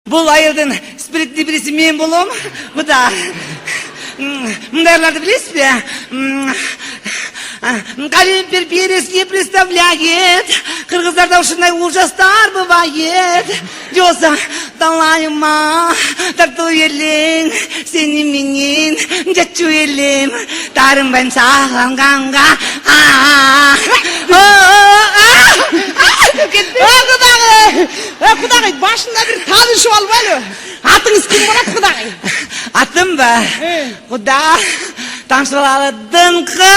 Бұл айылдың спиритті бірisi мен болом. Құда. Мұндайларды білесіз бе? Калимпер переске представляет. Кыргыздарда ушундай ужастар бывает. Жоса талайыма тарту елең. Сені менен жатчу елем. Тарынбайм сағанғанға. Құдағай, башында бір танышып албайлы. Атыңыз кім болады, құдағай? Атым ба? Құда, тамшылалы дыңқы.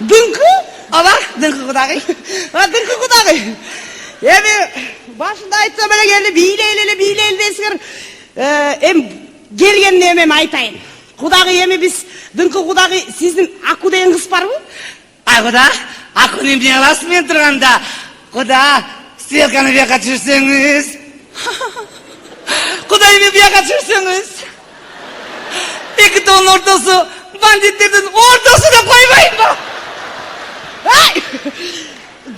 Дыңқы? Ала, дыңқы құдағай. Дыңқы құдағай. Еме, башында айтсам әлі келі, билейлі десіңір. Келгенде емем айтайын. Құдағай еме біз, дыңқы құдағай, сіздің Аку деген қыз бар бұл? Ай, құда, Аку немден аласың мен тұрғанда. Құда, стрелканы бияқа түсірсеңіз. Құда еме бияқа түсірсеңіз. Екі тоғын ортасы, бандиттердің ортасы да қоймайын ба? Ай!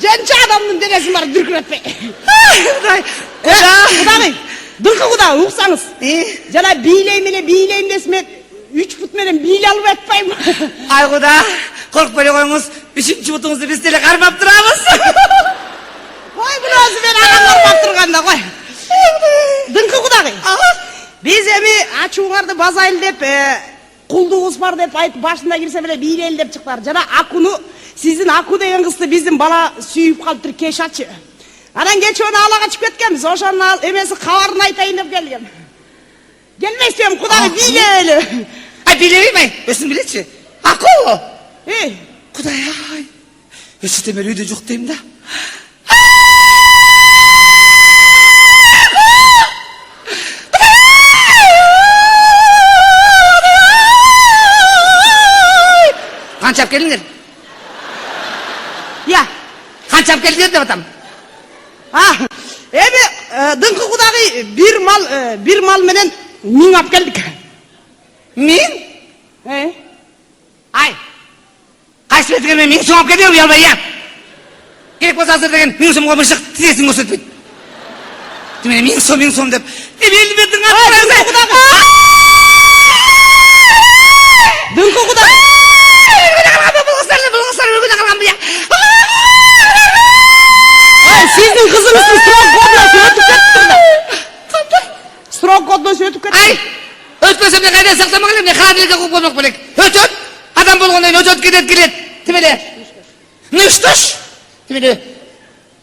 Жанча адамның денесін бар дүркіретпе. Құдағай, дыңқы құда, ұқсаңыз. Жана билейм десімен, 3 пұт менен биле алып әтпайым. Ай, құда, қорқ бөлі қойыңыз, 3-ші бұтыңызды біз теле қармап тұрамыз. Ой, бұл өзі мен ағам қармап тұрғанда, қой. Дыңқы құдағай, біз әме ачуғарды базайлы деп, құлдығыз бар деп айтып, башында кірсе біле билейлі деп шықтар. Жана Акуны, сіздің Аку деген қызды біздің бала сүйіп қалып тұр кеш атшы. Анан кеш оны алаға чып кеткенбіз, ошанын емесі қаварын айтайын деп келген. Келместен құдағай билейлі. Ай, билеймей, өсін білетші. Аку! Құдай, ай. Өсі темел үйде жоқ деймін да. Қаншап келіңдер? Я. Қаншап келіңдер деп атам? Эми, дыңқы құдағи бір мал менен 1000 ап келдік. 1000? Ай. Қайсы бетіген мен 1000 сом ап келдім, ұялбай, я. Керек болса азыр деген 1000 сомға мұшық тізесін көрсетпейді. Демені 1000 сом деп. Демелі бетін атырасы. Дыңқы құдағи. Сіздің қызыңыздың срок годносы өтіп кетті. Срок годносы өтіп кетті. Ай, өтпесем де қайдан сақтамақ елем, не қаділге қоп болмақ бөлек. Өтет, адам болғаннан өтет келет. Темеле, нүштіш. Темеле,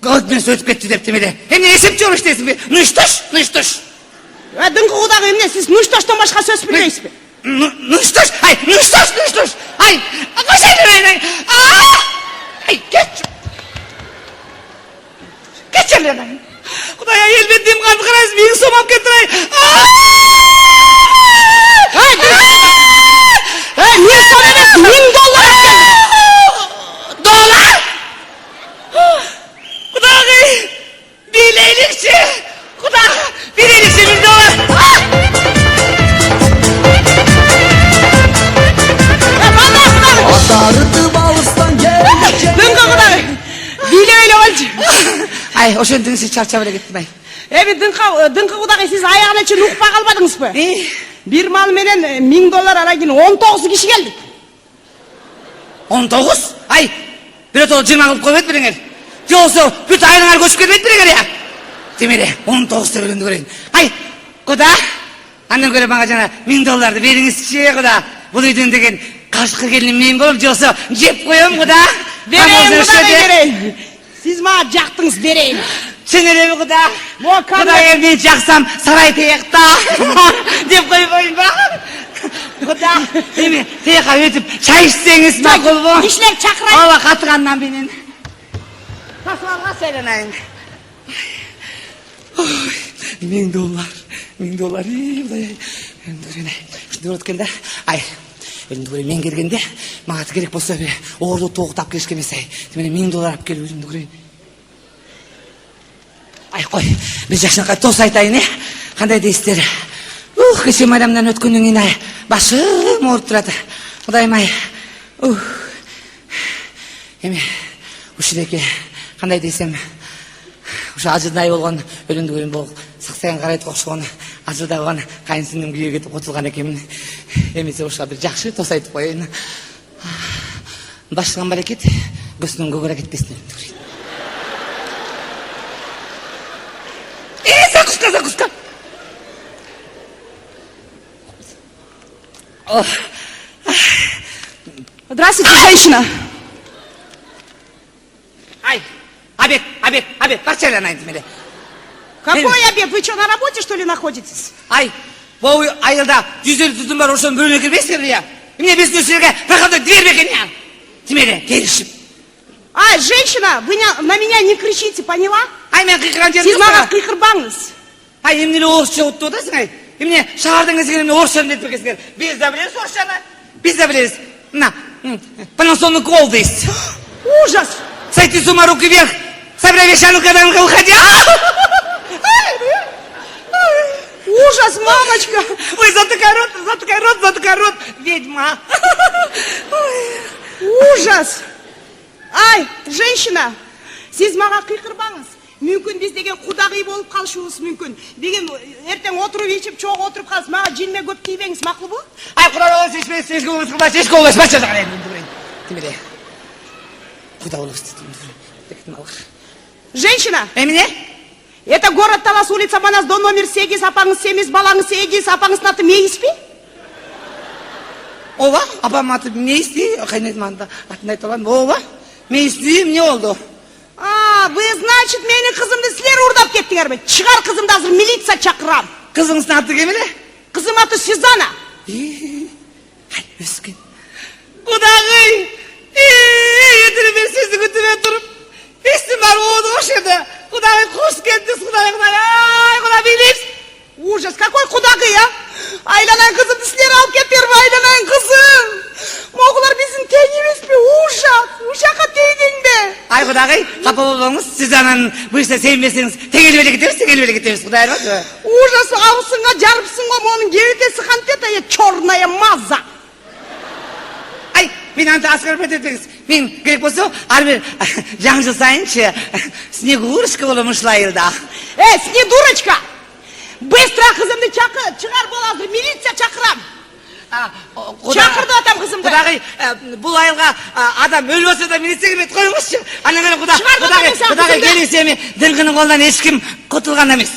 годносы өтіп кетті деп темеле. Емне есеп жоқ іштесің бе? Нүштіш. Дыңқы құдағи, емне сіз нүштіштен башқа сөз білмейсіз бе? Нүштіш. Ай, нүштіш. Ай, қошайды мен. Ай, кетші. Кетшелерін. Құдай, елбеттен қанды қарайсың, 1000 сом ап кеттірай. $1000 емес, $1000 ап келді. Доллар? Құдағай, билейлікші. Құдағай, билейлікші $1000. Атарытып алыстан келді. Дыңқы құдағай, билейлі олчы. Ай, ошон дыңсы чарчап эле кеттим ай. Эми дыңқы құдағай, сіз аяғына чейин ұқпа қалбадыңыз ба? Bir mal менен $1000 арагин 19 киши келдик. 19? Ай, бирөө толу 20 кылып койбойт бериңер. Жолсо бүт айрыңар көчүп кетпейт бериңер я. Демеле, 19 деп өлөндү көрөйүн. Ай, Құда, андан көрө мага жана $1000 бериңизчи, Құда. Бул үйдөн деген кашкы келин мен болуп, жолсо жеп коем, Құда. Берейин, Құда, берейин. Сиз мага жактыңыз, берейин. Сен элеби, Құда? Құда, мен жаксам сарай таякта деп койбойм ба? Құда, эми таяққа өтіп чай ішсеңіз мақұл бу? Кишилер чакырайын. Ооба, катыгандан менен. Тасмалга селенайын. $1000. $1000. Құдай. Ушундай болот экен да. Ай, өзүмдү көрөйүн, мен келгенде мага керек болсо оорду токтап келишке эмес ай. Мен $1000 алып келип өзүмдү көрөйүн. Ай, кой, биз жакшынакай тос айтайын, кандай дейсиздер? Кеше майрамдан өткөндөн кийин ай, башым ооруп турат. Кудайым ай. Эми ушунеке кандай десем, Ушу ажырдай болгон өлүндү көрүн бул саксайган карайт окшогон ажырдаган кайынсиңдим күйөө кетип кутулган экенмин. Эмесе ушуга бир жакшы тос айтып коеюн. Баштаган баракет, көзүнөн көгөрө кетпесин. Закуска. Здравствуйте, женщина. Ай, обед, парчайла найдым или? Какой обед? Вы что, на работе, что ли, находитесь? Ай, бұл айылда 150 түтін бар, ошон бөліне кірбесіңдер я. Мне без нөсерге проходной дверь бекен я. Тимере, келішіп. Ай, женщина, вы на меня не кричите, поняла? Ай, мен қиқыран жерін Сіз маған қиқырбаңыз. Ай, емнелі орысша ұтты одасың, ай. Емне шағардың езгенімне орысшаны детіп бекесіңдер. Біз да білеріз орысшаны. Біз да білеріз. На, панасонный кол есть. Ужас! Сойти с ума, руки вверх. Собирай вещи, а ну-ка, выходи. Ужас, мамочка! Ой, затыкай рот, ведьма. Ужас! Ай, женщина, сіз маған қиқырбаңыз. Мүмкін біз деген құдағи болып қалшуымыз мүмкін. Деген ертең отырып ешіп, чоқ отырып қалыз. Маған жинме көп тейбеңіз, мақұл бұл? Ай, құдағи болыңыз, ешкі болыңыз, бача жағарайын. Тимере, құда болыңыз. Женщина! Эмне? Это город Талас, улица Манас, дом номер 8, апаңыз 7, балаңыз 8, апаңыздың аты Мейіс пе? Ова, апам аты Мейісті, қайнайтым атын айтып алған. Ова, Мейісті, мне олды. Вы, значит, менің қызымды сілер ұрдап кеттіңер бе? Шығар қызымды азыр милиция шақырам. Қызыңыздың аты кемеле? Қызым аты Сюзанна. Ай, өскен. Құдағый, етірі мен сізді күтіме тұрып, естім бар оғыды қош еді. Құдағый, қош келдіңіз, құдағый, ай, құда билейміз. Ужас, какой құдағый, а? Айланайын қызымды сілер алып кеттіңер бе, айланайын қызым? Моғылар біздің тең емес пе? Ужас, ушаққа тейдің бе? Ай, құдағый, қапа болыңыз, Сюзаннаны бұйырса сенбесеңіз, тегелбелі кетеміз, құдағый ма? Ужас, ауысыңа жарыпсың ғой, оның керетесі қантет, черная маза. Ай, мен анты асқар бөтетіңіз. Мен керек болса, арбір жаң жыл сайыншы Снегурочка болым ұшла айылда. Снегурочка! Быстро қызымды шығар бол, милиция шақырам. Шақырды атам қызымды. Құдағый, бұл айылға адам өл болса да милиция келмейді қойыңызшы. Құдағый, келесеме діңгінің қолынан ешкім құтылған емес.